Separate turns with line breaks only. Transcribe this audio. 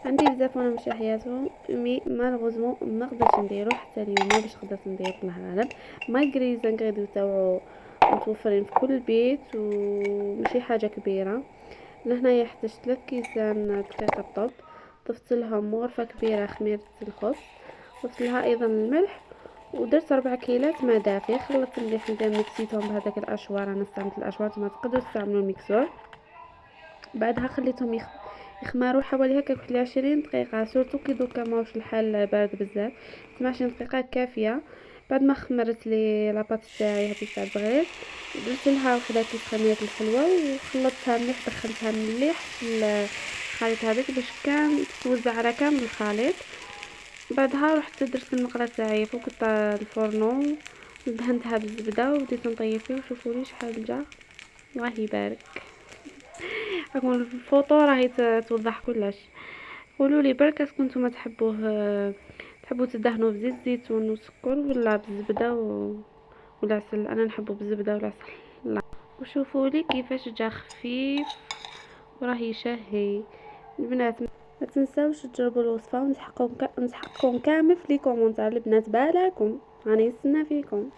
عندي بزاف وانا مش حياتهم مي مالغوزمون ما قدرتش نديرو حتى اليوم باش قدرت ندير الله غالب مالغري زانغريديو تاوعو متوفرين في كل بيت وماشي حاجه كبيره. لهنايا احتجت 3 كيسان دقيق الطب، ضفت لهم غرفه كبيره خميره الخبز، ضفت لها ايضا الملح، ودرت 4 كيلات ماء دافي، خلطت مليح مزيان مكسيتهم بهذاك الاشوار. انا استعملت الاشوار، نتوما تقدروا تستعملوا الميكسور. بعدها خليتهم يخمروا حوالي هكا في 20 دقيقة، سورتو كي دوكا ماهوش الحال بارد بزاف، 20 دقيقة كافية. بعد ما خمرت لي لاباط تاعي هذيك تاع البغيض، درت لها وحده كيس خميرة الحلوى وخلطتها مليح، دخلتها مليح في الخليط هذاك باش كان توزع على كامل الخليط. بعدها رحت درت المقله تاعي فوق الفرنو، دهنتها بالزبده وبديت نطيب فيه، وشوفوا لي شحال جا، الله يبارك. راكم الفوطو راهي توضح كلش. قولوا لي برك اسكو نتوما تحبوا تدهنوا بزيت زيتون وسكر ولا بالزبده والعسل؟ انا نحبه بالزبده والعسل. لا، وشوفوا لي كيفاش جا خفيف وراهي شهي. البنات ما تنساوش تجربوا الوصفه ونسحقكم كامل في لي كومونتير. البنات بالاكم راني نستنى فيكم.